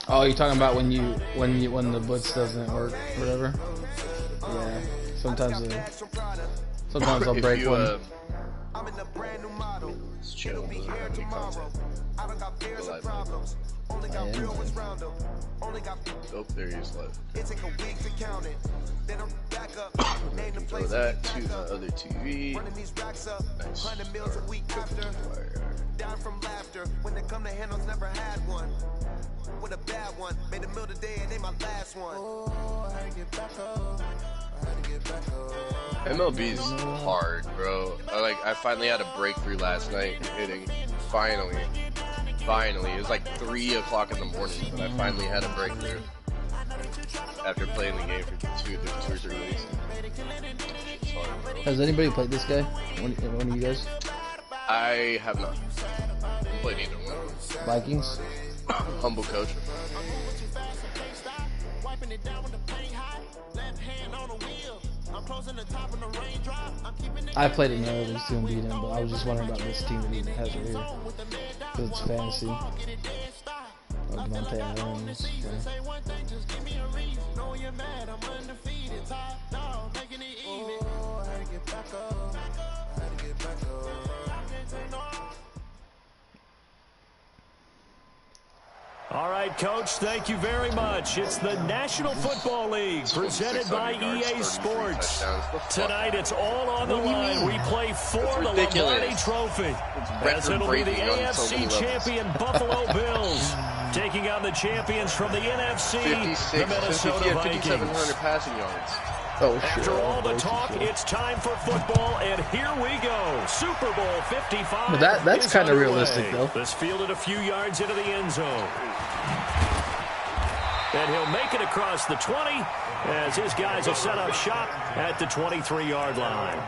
Oh, you're talking about when the blitz doesn't work, or whatever. Yeah. Sometimes I'll break one. It's chill. Oh, there he is live. Throw that to the other TV. Nice. Down from laughter when it come to handles, never had one. With a bad one, made a meal today and they my last one. Oh, I had to get back up. MLB's hard, bro. I finally had a breakthrough last night hitting. Finally. It was like 3 o'clock in the morning, but I finally had a breakthrough after playing the game for 2 or 3 weeks. It's hard, bro. Has anybody played this guy? One of you guys? I have not. I haven't played either one. Vikings? Humble coach. I played it in the early too and beat him, but I was just wondering about this team that he has right here. Because it's fantasy. Oh, Devontae Adams. All right, Coach, thank you very much. It's the National Football League presented by EA Sports. Tonight, it's all on the line. We play for the Lombardi Trophy. As it'll be the AFC champion Buffalo Bills taking on the champions from the NFC, the Minnesota Vikings. 5,700 passing yards. After all the talk, it's time for football, and here we go. Super Bowl 55. But that's kind of realistic, though. This fielded a few yards into the end zone. And he'll make it across the 20 as his guys will set up shop at the 23-yard line.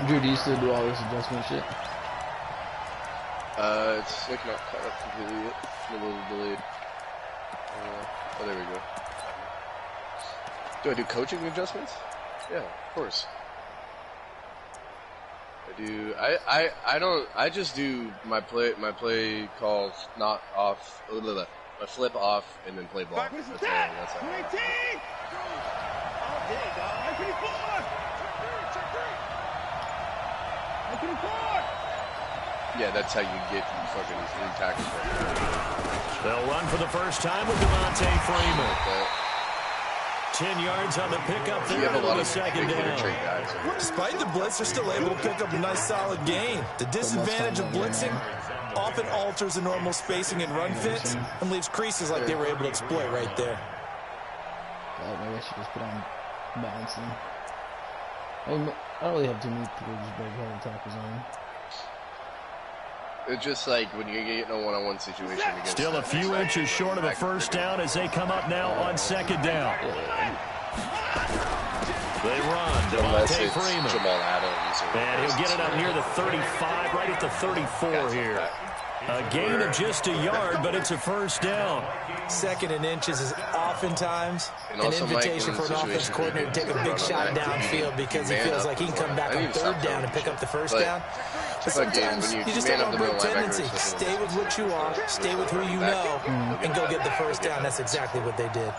Drew, do you still do all this adjustment shit? It's like not caught up completely yet. It's a little delayed. Oh, there we go. Do I do coaching adjustments? Yeah, of course. I do. I don't. I just do my play calls not off. I flip off and then play ball. That's all. That's all. Yeah, that's how you get fucking 3 tackles. They'll run for the first time with Devontae Freeman. 10 yards on the pickup there on the second down. Despite the blitz, they're still able to pick up a nice solid gain. The disadvantage of blitzing often alters the normal spacing and run fits and leaves creases like they were able to exploit right there. Maybe I should just put on balancing. I don't really have too many people just break heavy tackles on. It's just like when you get in a one-on-one situation. Still a few inches short of a first down as they come up now on second down. They run. Devontae Freeman. Jamal Adams. And he'll get it up near the 35, right at the 34 here. A gain of just a yard, but it's a first down. Second and inches is oftentimes an invitation for an offense coordinator to take a big shot downfield because he feels like he can come back on third down and pick up the first down. But sometimes you just have a great tendency. Stay with what you are, stay with who you know, and go get the first down. That's exactly what they did.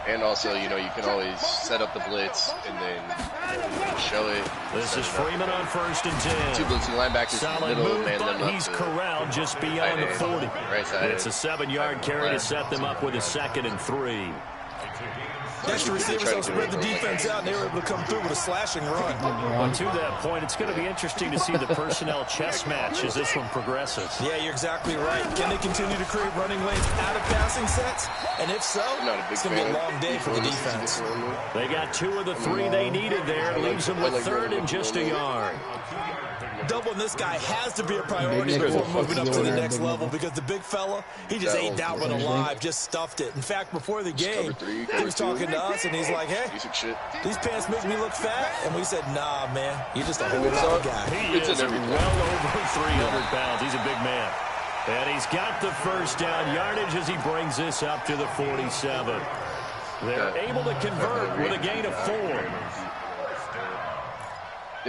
And also, you know, you can always set up the blitz and then show it. This is Freeman on 1st and 10. 2 blitzing linebackers. Solid move, but he's corralled just beyond the 40. Right side. It's a 7-yard carry to set them up with a 2nd and 3. Extra receivers helped spread the defense out, and they were able to come through with a slashing run. Well, to that point, it's going to be interesting to see the personnel chess match as this one progresses. Yeah, you're exactly right. Can they continue to create running lanes out of passing sets? And if so, it's going to be a long day for the defense. They got 2 of the 3 they needed there. Leaves them with 3rd and just a yard. Doubling this guy has to be a priority before moving up to the next level because the big fella, he just ate that one alive, just stuffed it. In fact, before the game, he was talking to us, and he's like, hey, these pants make me look fat. And we said, nah, man, you're just a whole other guy. He is well over 300 pounds. He's a big man. And he's got the first down yardage as he brings this up to the 47. They're able to convert with a gain of 4.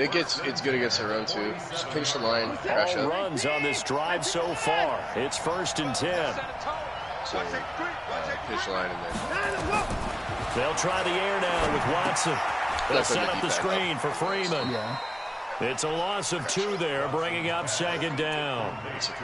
It's good against the run, too. Just pinch the line, crash all up. Runs on this drive so far. It's 1st and 10. So, pitch line and then. They'll try the air now with Watson. They'll set up the screen for Freeman. Yeah. It's a loss of 2 there, bringing up 2nd down.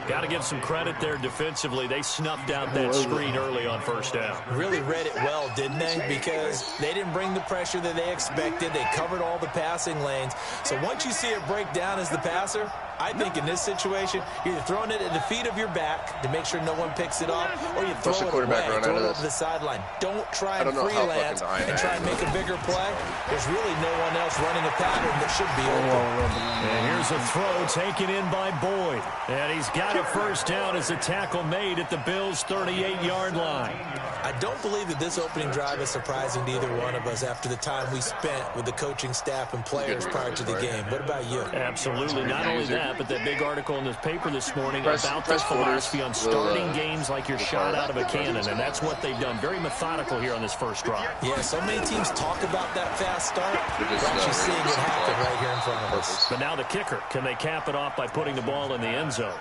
Got to give some credit there defensively. They snuffed out that screen early on 1st down. Really read it well, didn't they? Because they didn't bring the pressure that they expected. They covered all the passing lanes. So once you see it break down as the passer, I think in this situation, you're either throwing it at the feet of your back to make sure no one picks it up, or you throw it away, throw it over the sideline. Don't try and freelance and try and make a bigger play. There's really no one else running a pattern that should be open. And here's a throw taken in by Boyd. And he's got a 1st down as a tackle made at the Bills' 38-yard line. I don't believe that this opening drive is surprising to either one of us after the time we spent with the coaching staff and players prior to the game. What about you? Absolutely. Not only that, but that big article in this paper this morning about their philosophy on starting games like you're shot out of a cannon, and that's what they've done. Very methodical here on this 1st drive. Yeah, so many teams talk about that fast start. We're actually seeing it happen right here in front of us. But now the kicker. Can they cap it off by putting the ball in the end zone?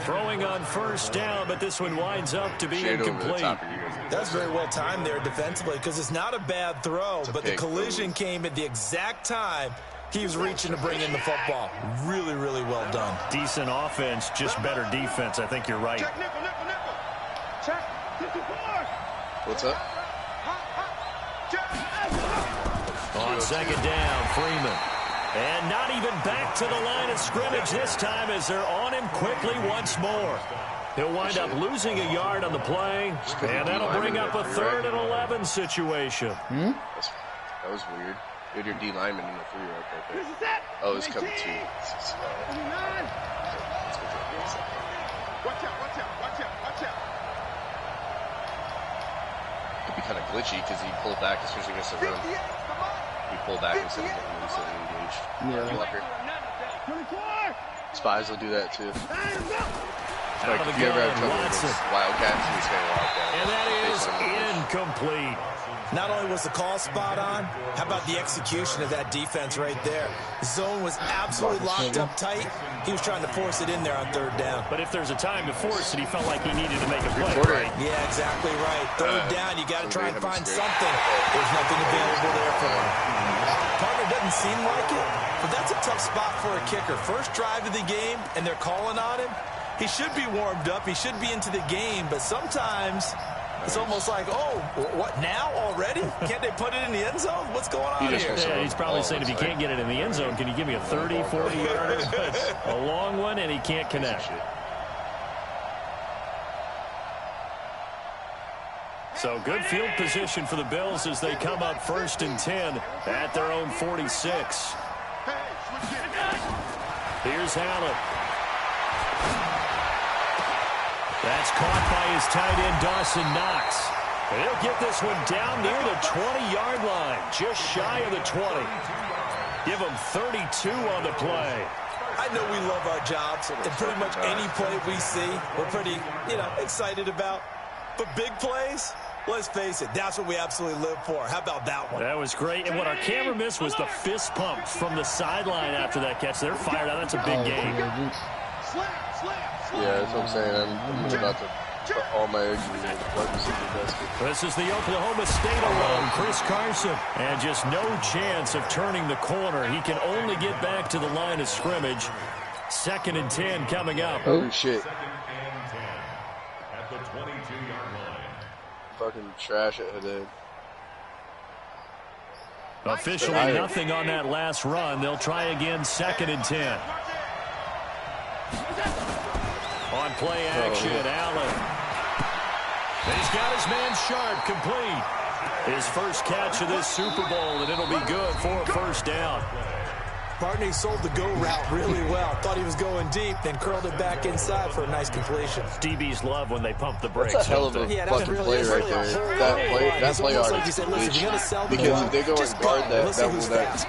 Throwing on 1st down, but this one winds up to be incomplete. That's very well timed there defensively because it's not a bad throw, but the collision came at the exact time he was reaching to bring in the football. Really, really well done. Decent offense, just better defense. I think you're right. Check. What's up? On 2nd down, Freeman. And not even back to the line of scrimmage this time as they're on him quickly once more. He'll wind up losing a yard on the play, and that'll bring up a 3rd and 11 situation. That was weird. You had your D lineman in the 3-yard right there. Oh, it's coming too. Watch out. Could be kind of glitchy because he pulled back as soon as he gets the run. He pulled back instead of engaged. Yeah. Spies will do that too. Out of the gun, Watson. Wildcats, he's going to Wildcat. And that is incomplete. Not only was the call spot on, how about the execution of that defense right there? The zone was absolutely locked up tight. He was trying to force it in there on 3rd down. But if there's a time to force it, he felt like he needed to make a play, right? Yeah, exactly right. 3rd down, you got to try and find something. There's nothing available there for him. Partner doesn't seem like it, but that's a tough spot for a kicker. First drive of the game, and they're calling on him. He should be warmed up. He should be into the game, but sometimes it's almost like, oh, what, now already? Can't they put it in the end zone? What's going on here? Yeah, he's probably saying if you can't get it in the end zone, can you give me a 30, 40-yarder? A long one, and he can't connect. So good field position for the Bills as they come up 1st and 10 at their own 46. Here's Allen. That's caught by his tight end, Dawson Knox. And he'll get this one down near the 20-yard line, just shy of the 20. Give him 32 on the play. I know we love our jobs, and pretty much any play we see, we're pretty, excited about. But big plays, let's face it, that's what we absolutely live for. How about that one? That was great. And what our camera missed was the fist pumps from the sideline after that catch. They're fired out. That's a big game. Yeah, that's what I'm saying. I'm about to put all my eggs in the basket. This is the Oklahoma State alum, Chris Carson. And just no chance of turning the corner. He can only get back to the line of scrimmage. 2nd and 10 coming up. Oh, shit. Fucking trash it today. Officially nothing on that last run. They'll try again 2nd and 10. On play action, Allen. And he's got his man Sharp complete. His first catch of this Super Bowl, and it'll be good for a 1st down. Partner sold the go route really well. Thought he was going deep, then curled it back inside for a nice completion. DBs love when they pump the brakes. That's a hell of a fucking play right there. That play art is glitchy. Because if they go and guard that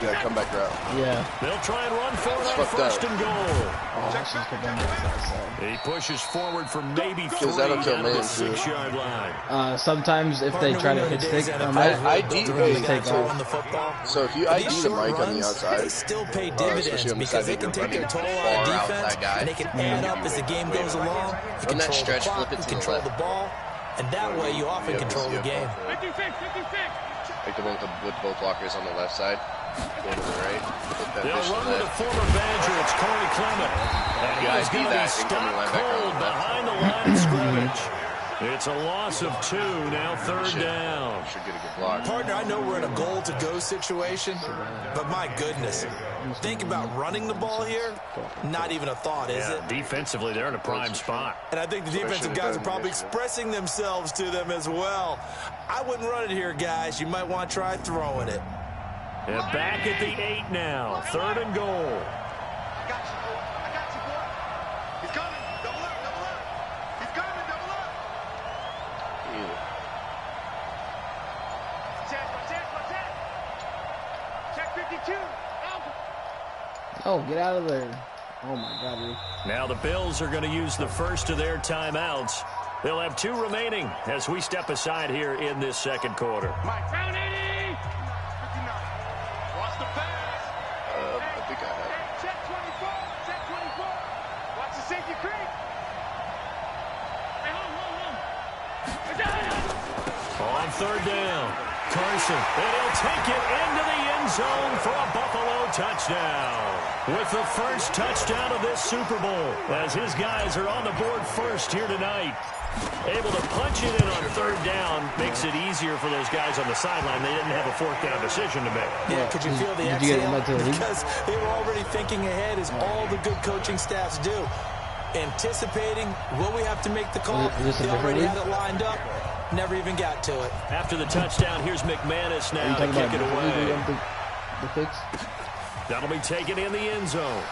will come back route. Yeah. They'll try and run for it on 1st and goal. He pushes forward for maybe 3 out of the 6-yard line. Sometimes if they try to hit stick on that, on the football. So if you ID the mic on the outside, they still pay dividends because they can take their total on defense and they can add up as the game goes along. You control the clock, you control the ball. And that way you often control the game. 56, 56. Like the one with both blockers on the left side. One to the right. They'll run with a former Badger. It's Corey Clement. And he's going to be stopped cold behind the line of scrimmage. It's a loss of 2, now 3rd down. Should get a good block. Partner, I know we're in a goal-to-go situation, but my goodness, think about running the ball here. Not even a thought, is it? Defensively, they're in a prime spot. And I think the defensive guys are probably expressing themselves to them as well. I wouldn't run it here, guys. You might want to try throwing it. And back at the 8 now, 3rd and goal. I got you, boy. I got you, boy. He's coming. Double up, double up. He's coming, double up. Check, check. Check 52. Oh, get out of there. Oh, my God, dude. Now the Bills are going to use the first of their timeouts. They'll have 2 remaining as we step aside here in this 2nd quarter. Mike, round 80. 59. Watch the pass. I think I have. Check 24. Check 24. Watch the safety creep. Hey, hold. On 3rd down, Carson, and he'll take it into the end zone for a Buffalo touchdown. With the first touchdown of this Super Bowl, as his guys are on the board first here tonight. Able to punch it in on 3rd down makes it easier for those guys on the sideline. They didn't have a 4th down decision to make. Yeah, could you feel the exhale? Because they were already thinking ahead, as all the good coaching staffs do. Anticipating, will we have to make the call? They already had it lined up. Never even got to it. After the touchdown, here's McManus now to kick it away. The fix? That'll be taken in the end zone.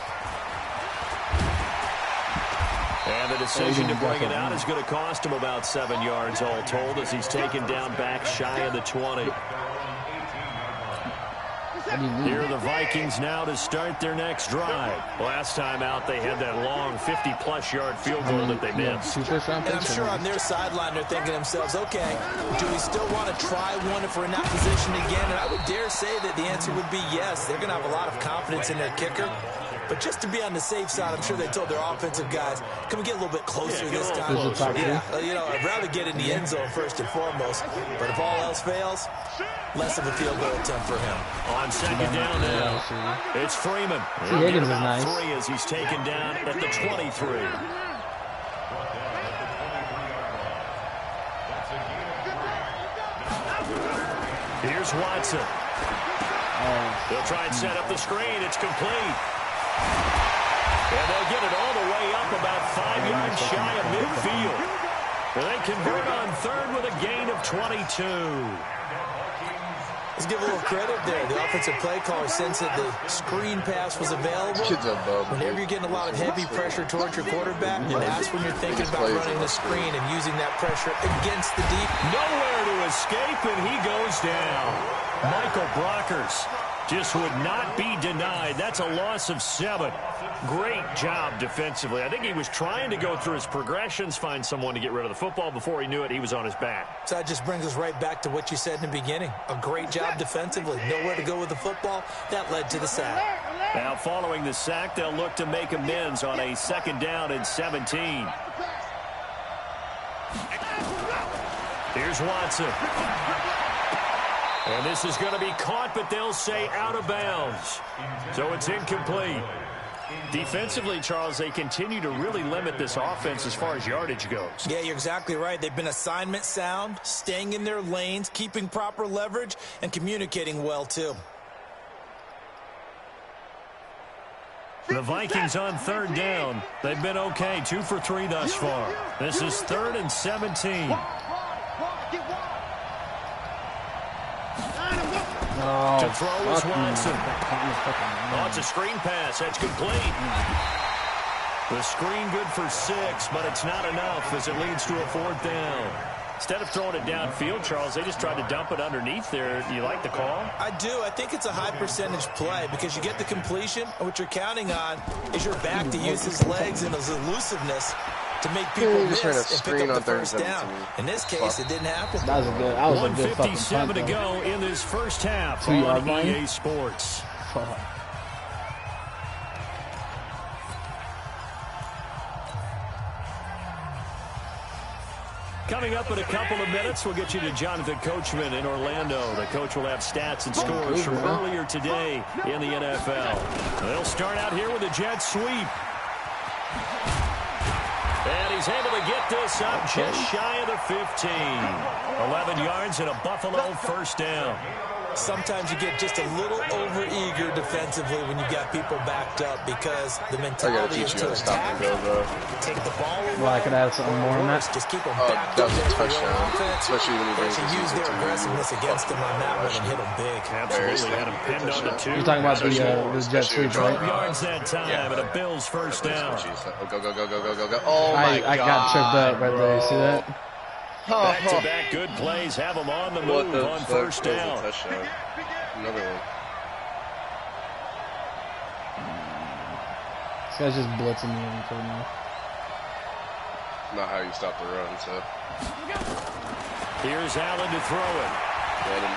And the decision to bring it out is going to cost him about 7 yards all told, as he's taken down back shy of the 20. Here are the Vikings now to start their next drive. Last time out, they had that long 50-plus yard field goal that they missed. And I'm sure on their sideline, they're thinking to themselves, okay, do we still want to try one if we're in that position again? And I would dare say that the answer would be yes. They're going to have a lot of confidence in their kicker. But just to be on the safe side, I'm sure they told their offensive guys, can we get a little bit closer this time? Yeah, I'd rather get in the end zone first and foremost. But if all else fails, less of a field goal attempt for him. On 2nd down now, it's Freeman. Higgins is nice. 3 as he's taken down at the 23. Here's Watson. They'll try and set up the screen. It's complete. And they'll get it all the way up about 5 yards shy of midfield. And they convert on 3rd with a gain of 22. Let's give a little credit there. The offensive play caller sensed that the screen pass was available. Whenever you're getting a lot of heavy pressure towards your quarterback, that's when you're thinking about running the screen and using that pressure against the deep. Nowhere to escape, and he goes down. Michael Brockers just would not be denied. That's a loss of 7. Great job defensively. I think he was trying to go through his progressions, find someone to get rid of the football. Before he knew it, he was on his back. So that just brings us right back to what you said in the beginning. A great job defensively. Nowhere to go with the football. That led to the sack. Now following the sack, they'll look to make amends on a 2nd down and 17. Here's Watson. And this is going to be caught, but they'll say out of bounds. So it's incomplete. Defensively, Charles, they continue to really limit this offense as far as yardage goes. Yeah, you're exactly right. They've been assignment sound, staying in their lanes, keeping proper leverage, and communicating well, too. The Vikings on 3rd down. They've been okay, 2 for 3 thus far. This is 3rd and 17. To throw is Watson. Oh, it's a screen pass. That's complete. The screen good for 6, but it's not enough as it leads to a 4th down. Instead of throwing it downfield, Charles, they just tried to dump it underneath there. Do you like the call? I do. I think it's a high percentage play because you get the completion, and what you're counting on is your back to use his legs and his elusiveness to make people miss and pick up the first down. In this case, it didn't happen. That was a good, that was a good fucking 1:57 to punt, go in this first half 2 yard on line. EA Sports. Fuck. Coming up in a couple of minutes, we'll get you to Jonathan Coachman in Orlando. The coach will have stats and scores from earlier today in the NFL. They'll start out here with a jet sweep. And he's able to get this up just shy of the 15. 11 yards and a Buffalo first down. Sometimes you get just a little over-eager defensively when you got people backed up because the mentality is to attack, take the ball away. Well, I could add something more on that. Just keep them backed up there for your offense. Especially when you use their aggressiveness against them on that one and hit them big. Absolutely, had him pinned on the 2. You're talking about the jet sweep, right? 12 yards that time, and a Bills first down. Go. Oh, my God. I got tripped up right there. You see that? Back-to-back good plays have them on the move on first down. Another one. This guy's just blitzing me in front of me. Not how you stop the run, so. Here's Allen to throw it. Get him.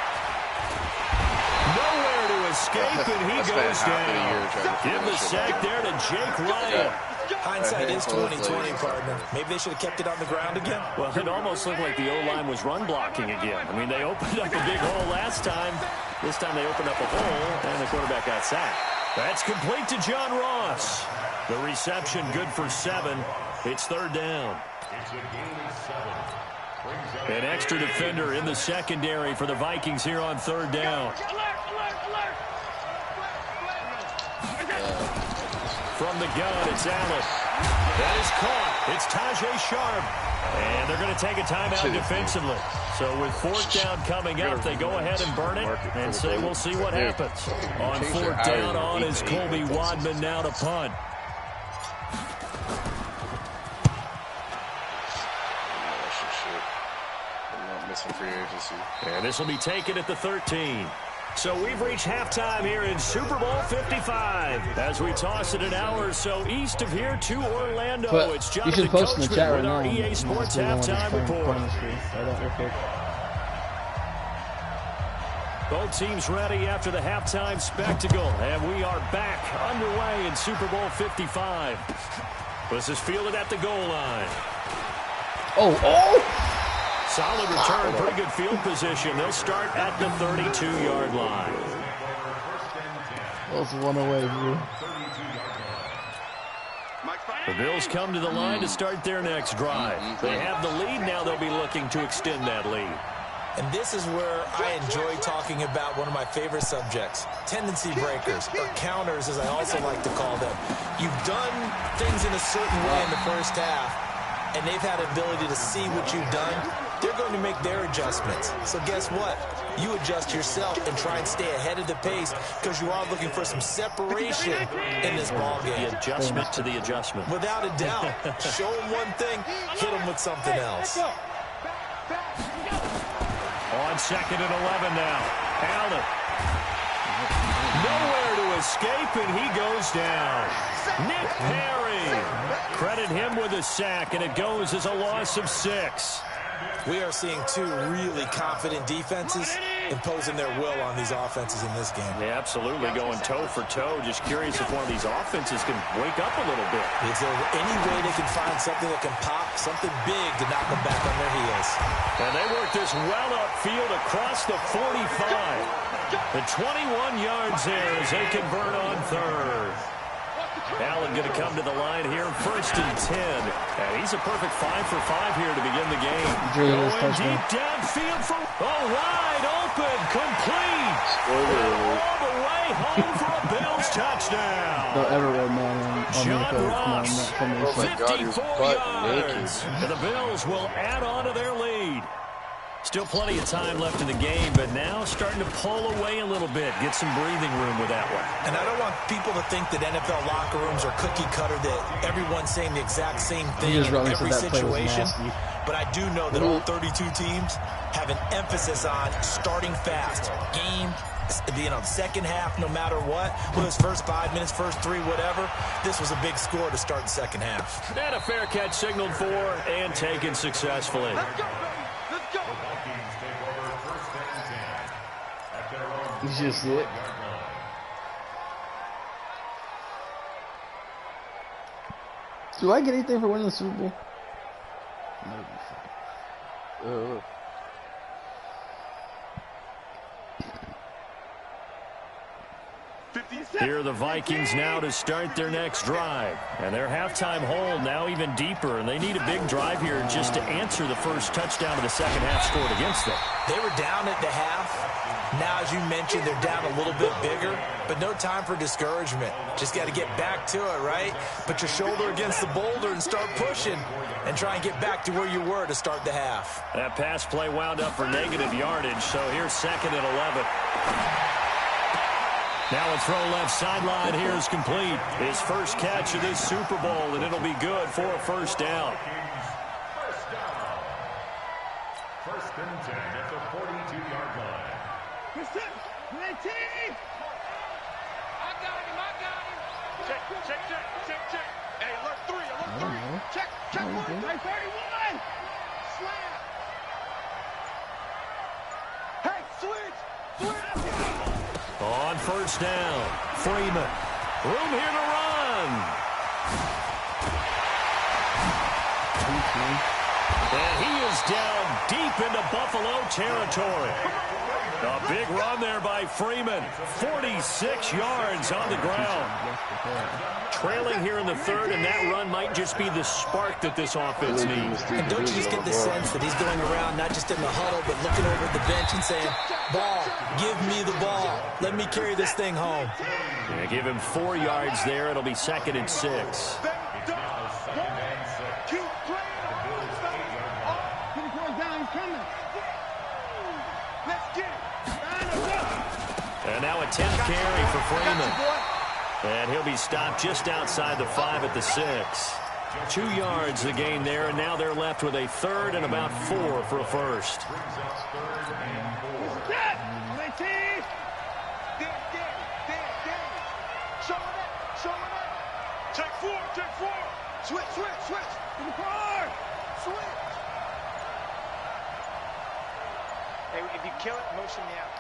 Nowhere to escape, and he goes down. Give the sack there to Jake Ryan. Hindsight is 20/20, partner. Maybe they should have kept it on the ground again. Well, it almost looked like the O-line was run blocking again. I mean, they opened up a big hole last time. This time they opened up a hole, and the quarterback got sacked. That's complete to John Ross. The reception good for 7. It's third down. An extra defender in the secondary for the Vikings here on third down. From the gun, it's Allen. That is caught. It's Tajay Sharp. And they're going to take a timeout defensively. So with fourth down coming up, they go ahead and burn it and say we'll see what happens. On fourth down on is Colby Wadman now to punt. And this will be taken at the 13. So we've reached halftime here in Super Bowl 55 as we toss it an hour or so east of here to Orlando. But it's you Jonathan should post in the chat right with now. our EA Sports halftime report. Both teams ready after the halftime spectacle, and we are back underway in Super Bowl 55. This is fielded at the goal line. Oh! Solid return, pretty good field position. They'll start at the 32-yard line. That was one away, bro. The Bills come to the line to start their next drive. They have the lead now. They'll be looking to extend that lead. And this is where I enjoy talking about one of my favorite subjects, tendency breakers, or counters, as I also like to call them. You've done things in a certain way in the first half, and they've had an ability to see what you've done. They're going to make their adjustments. So guess what? You adjust yourself and try and stay ahead of the pace because you are looking for some separation in this ball game. The adjustment to the adjustment. Without a doubt. Show them one thing, hit them with something else. On second and 11 now. Allen. Nowhere to escape, and he goes down. Nick Perry. Credit him with a sack, and it goes as a loss of 6. We are seeing two really confident defenses imposing their will on these offenses in this game. Yeah, absolutely, going toe for toe. Just curious if one of these offenses can wake up a little bit. Is there any way they can find something that can pop, something big to knock them back on their heels? And they work this well upfield across the 45. The 21 yards there as they convert on third. Allen going to come to the line here, first and 10. And he's a perfect 5 for 5 here to begin the game. Going deep downfield for wide open, complete. All the way home for a Bills touchdown. Don't ever run man on John Ross, 54 yards. And the Bills will add on to their lead. Still plenty of time left in the game, but now starting to pull away a little bit, get some breathing room with that one. And I don't want people to think that NFL locker rooms are cookie cutter, that everyone's saying the exact same thing in every situation. But I do know that all 32 teams have an emphasis on starting fast. Game, second half, no matter what. Whether it's first 5 minutes, first 3, whatever. This was a big score to start the second half. And a fair catch signaled for and taken successfully. You just see it. Do I get anything for winning the Super Bowl? Here are the Vikings now to start their next drive. And their halftime hole now even deeper. And they need a big drive here just to answer the first touchdown of the second half scored against them. They were down at the half. Now, as you mentioned, they're down a little bit bigger. But no time for discouragement. Just got to get back to it, right? Put your shoulder against the boulder and start pushing. And try and get back to where you were to start the half. That pass play wound up for negative yardage. So here's 2nd and 11. Now a throw left sideline here is complete. His first catch of this Super Bowl, and it'll be good for a first down. First and 10 at the 42-yard line. I got him. Check. Hey, alert 3. Check 1. 31. Slam. Hey, switch. On first down, Freeman. Room here to run. And he is down deep into Buffalo territory. A big run there by Freeman. 46 yards on the ground. Trailing here in the third, and that run might just be the spark that this offense needs. And don't you just get the sense that he's going around, not just in the huddle, but looking over at the bench and saying, ball, give me the ball. Let me carry this thing home. Yeah, give him 4 yards there. It'll be 2nd and 6. And now a 10th carry for Freeman. And he'll be stopped just outside the 5 at the 6. 2 yards the gain there, and now they're left with a 3rd and about 4 for a first. Take 4. Switch. In the car. Switch. Hey, if you kill it, motion me out.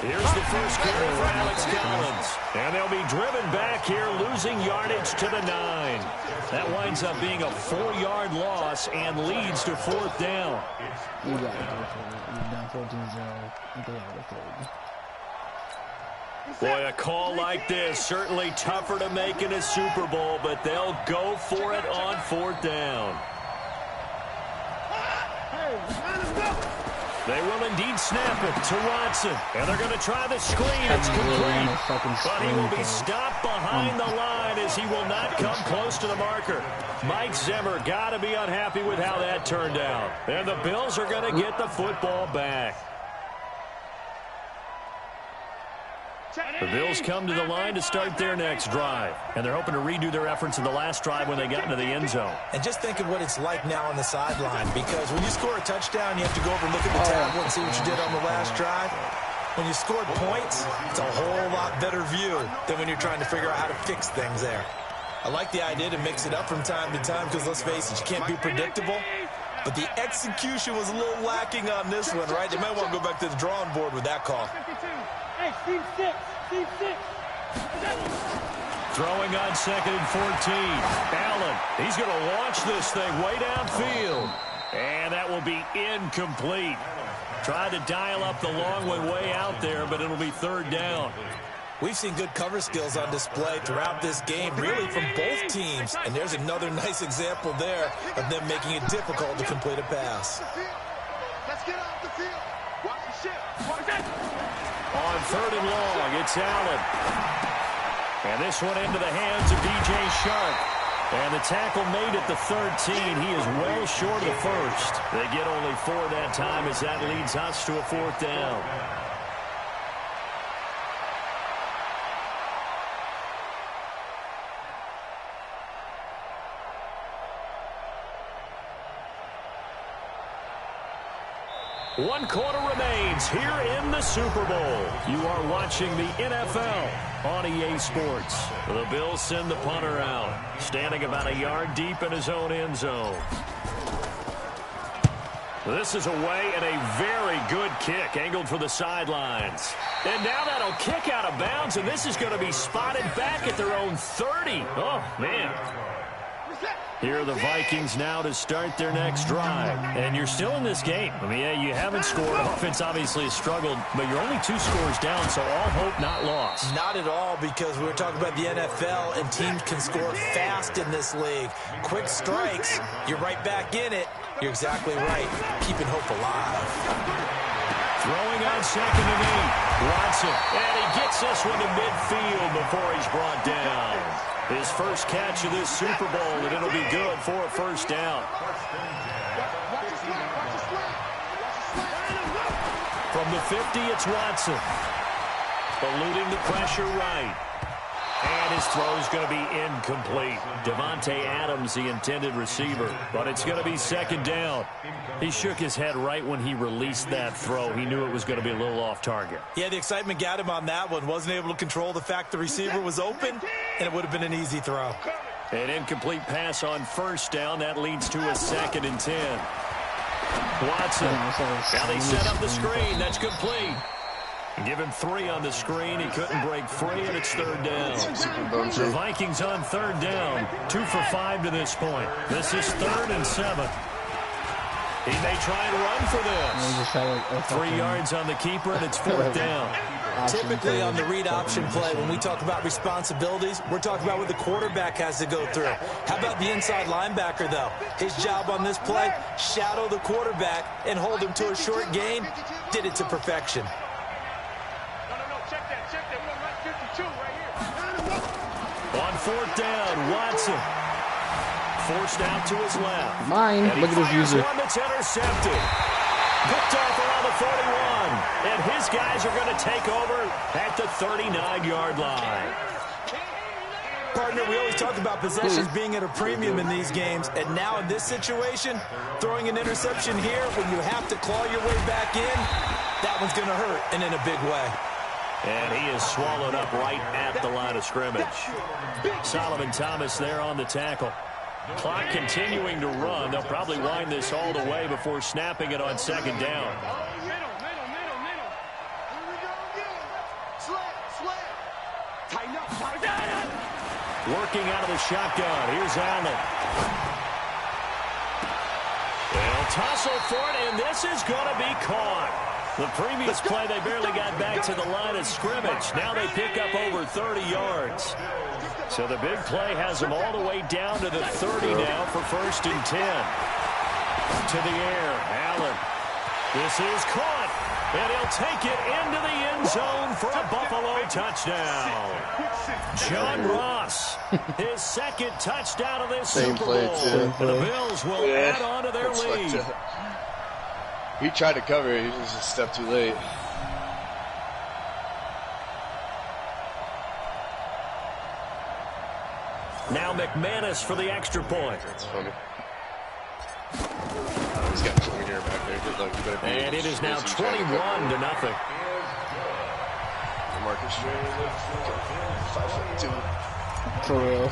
Here's the first carry for Alex Collins. And they'll be driven back here, losing yardage to the 9. That winds up being a 4-yard loss and leads to 4th down. You got to go for it. You're down 14-0. They have a 3rd. Boy, a call like this, certainly tougher to make in a Super Bowl, but they'll go for it on 4th down. They will indeed snap it to Watson. And they're going to try the screen. It's complete. But he will be stopped behind the line as he will not come close to the marker. Mike Zimmer got to be unhappy with how that turned out. And the Bills are going to get the football back. The Bills come to the line to start their next drive. And they're hoping to redo their efforts in the last drive when they got into the end zone. And just think of what it's like now on the sideline. Because when you score a touchdown, you have to go over and look at the tablet and see what you did on the last drive. When you scored points, it's a whole lot better view than when you're trying to figure out how to fix things there. I like the idea to mix it up from time to time because, let's face it, you can't be predictable. But the execution was a little lacking on this one, right? They might want to go back to the drawing board with that call. Hey, Steve 6. Throwing on 2nd and 14. Allen, he's going to launch this thing way downfield. And that will be incomplete. Tried to dial up the long one way out there, but it'll be 3rd down. We've seen good cover skills on display throughout this game, really from both teams. And there's another nice example there of them making it difficult to complete a pass. Let's get off the field. Watch the ship. Watch that. On 3rd and long, it's Allen. And this one into the hands of DJ Shark. And the tackle made at the 13. He is well short of the first. They get only 4 that time as that leads us to a 4th down. One quarter remains here in the Super Bowl. You are watching the NFL on EA Sports. The Bills send the punter out, standing about a yard deep in his own end zone. This is away and a very good kick, angled for the sidelines. And now that'll kick out of bounds, and this is going to be spotted back at their own 30. Oh, man. Here are the Vikings now to start their next drive. And you're still in this game. I mean, yeah, you haven't scored. Offense obviously has struggled, but you're only 2 scores down, so all hope not lost. Not at all, because we were talking about the NFL, and teams can score fast in this league. Quick strikes, you're right back in it. You're exactly right. Keeping hope alive. Throwing on 2nd and 8. Watson, and he gets this one to midfield before he's brought down. His first catch of this Super Bowl, and it'll be good for a first down. From the 50, it's Watson. Eluding the pressure right. And his throw is going to be incomplete. Devontae Adams, the intended receiver. But it's going to be 2nd down. He shook his head right when he released that throw. He knew it was going to be a little off target. Yeah, the excitement got him on that one. Wasn't able to control the fact the receiver was open, and it would have been an easy throw. An incomplete pass on 1st down. That leads to a 2nd and 10. Watson. Now they set up the screen. That's complete. Give him 3 on the screen. He couldn't break free, and it's 3rd down. The Vikings on 3rd down. 2 for 5 to this point. This is 3rd and 7. He may try and run for this. 3 yards on the keeper, and it's 4th down. Typically on the read option play, when we talk about responsibilities, we're talking about what the quarterback has to go through. How about the inside linebacker, though? His job on this play, shadow the quarterback and hold him to a short gain. Did it to perfection. On 4th down, Watson. Forced out to his left. Mine. Look at this user. One that's intercepted. Picked off around the 41. And his guys are going to take over at the 39-yard line. Partner, we always talk about possessions being at a premium in these games. And now in this situation, throwing an interception here when you have to claw your way back in, that one's going to hurt, and in a big way. And he is swallowed up right at the line of scrimmage. Solomon Thomas there on the tackle. Clock continuing to run. They'll probably wind this all the way before snapping it on 2nd down. Working out of the shotgun. Here's Allen. They'll tussle for it, and this is going to be caught. The previous play, they barely got back to the line of scrimmage. Now they pick up over 30 yards. So the big play has them all the way down to the 30 now for 1st and 10. To the air, Allen. This is caught, and he'll take it into the end zone for a Buffalo touchdown. John Ross, his 2nd touchdown of this Super Bowl. The Bills will add on to their lead. He tried to cover it. He was just a step too late. Now McManus for the extra point. That's funny. He's got 20 here back there. Good luck. You better be. And it is now 21-0. Marcus Jones, 5'2". For real.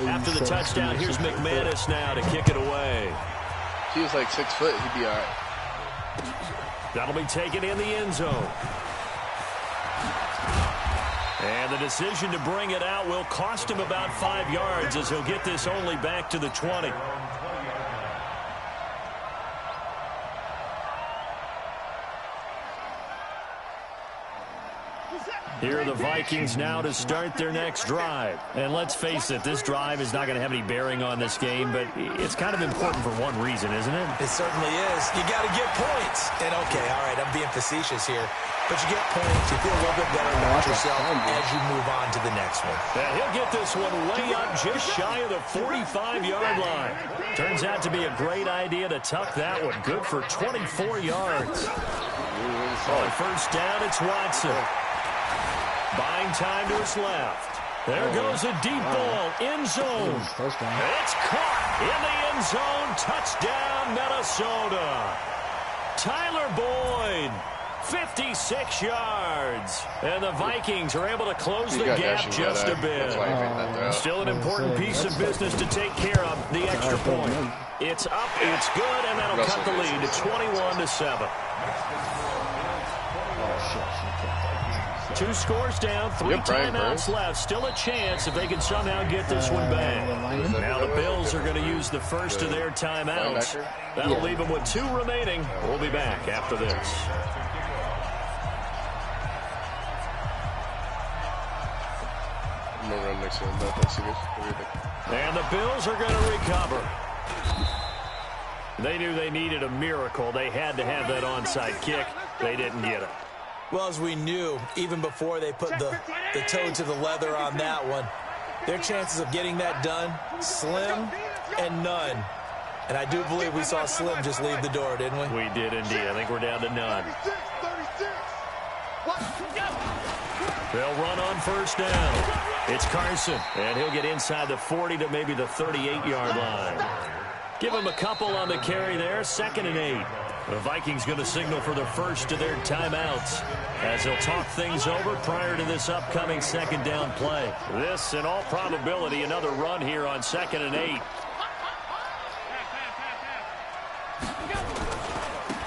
After the touchdown, here's McManus now to kick it away. If he was like 6 foot, he'd be all right. That'll be taken in the end zone. And the decision to bring it out will cost him about 5 yards as he'll get this only back to the 20. Here are the Vikings now to start their next drive. And let's face it, this drive is not going to have any bearing on this game, but it's kind of important for one reason, isn't it? It certainly is. You got to get points. And okay, all right, I'm being facetious here. But you get points, you feel a little bit better about yourself as you move on to the next one. And he'll get this one way up just shy of the 45-yard line. Turns out to be a great idea to tuck that one. Good for 24 yards. On 1st down, it's Watson. Buying time to his left. There goes a deep ball. End zone. It's caught in the end zone. Touchdown, Minnesota. Tyler Boyd. 56 yards. And the Vikings are able to close the gap just a bit. Still an important piece of business to take care of, the extra point. It's up, it's good, and that'll cut the lead to 21-7. 2 scores down, 3 timeouts left. Still a chance if they can somehow get this one back. Now the Bills are going to use the first of their timeouts. That'll leave them with 2 remaining. We'll be back after this. I'm going to run next to him. That's good. And the Bills are going to recover. They knew they needed a miracle. They had to have that onside kick. They didn't get it. Well, as we knew, even before they put the toe to the leather on that one, their chances of getting that done, slim and none. And I do believe we saw Slim just leave the door, didn't we? We did indeed. I think we're down to none. They'll run on first down. It's Carson, and he'll get inside the 40 to maybe the 38-yard line. Give him a couple on the carry there, 2nd and 8. The Vikings going to signal for the first of their timeouts as they'll talk things over prior to this upcoming 2nd down play. This, in all probability, another run here on 2nd and 8.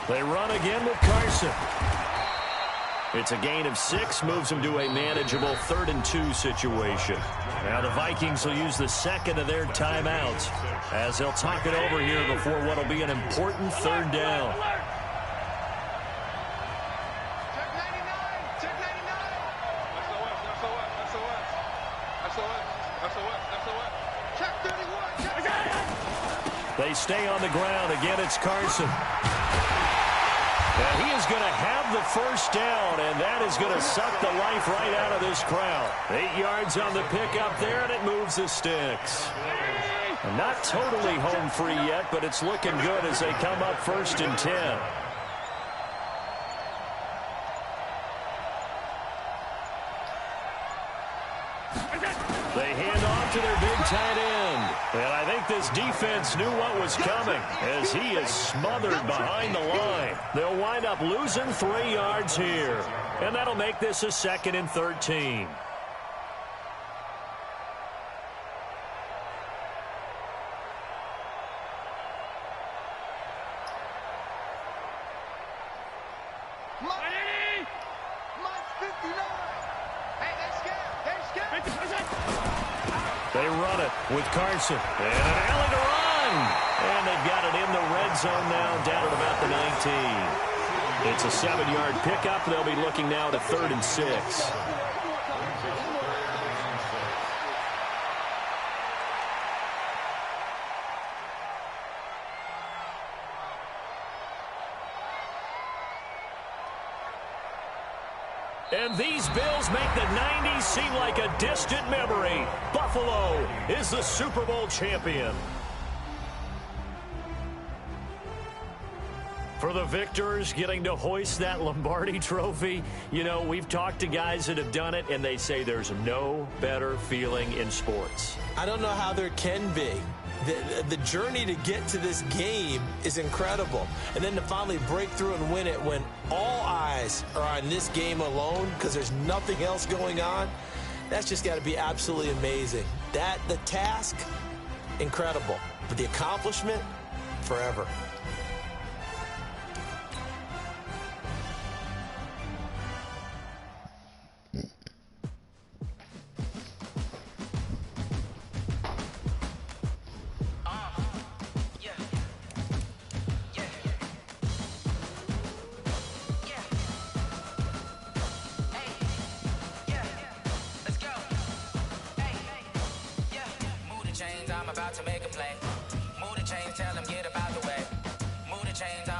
They run again with Carson. It's a gain of 6, moves them to a manageable 3rd and 2 situation. Now the Vikings will use the 2nd of their timeouts as they'll talk it over here before what will be an important 3rd down. They stay on the ground. Again, it's Carson. And he is going to have the first down, and that is going to suck the life right out of this crowd. 8 yards on the pickup there, and it moves the sticks. Not totally home free yet, but it's looking good as they come up 1st and 10. They hand off to their big tight end. And I think this defense knew what was coming as he is smothered behind the line. They'll wind up losing 3 yards here. And that'll make this a 2nd and 13. They run it with Carson. And an alley to run. And they've got it in the red zone now, down at about the 19. It's a 7-yard pickup. They'll be looking now to 3rd and 6. And these Bills make the 90s seem like a distant memory. Buffalo is the Super Bowl champion. For the victors getting to hoist that Lombardi trophy, you know, we've talked to guys that have done it, and they say there's no better feeling in sports. I don't know how there can be. The journey to get to this game is incredible. And then to finally break through and win it when all eyes are on this game alone because there's nothing else going on, that's just got to be absolutely amazing. The task, incredible. But the accomplishment, forever. I'm about to make a play. Move the chains, tell them get about the way. Move the chains.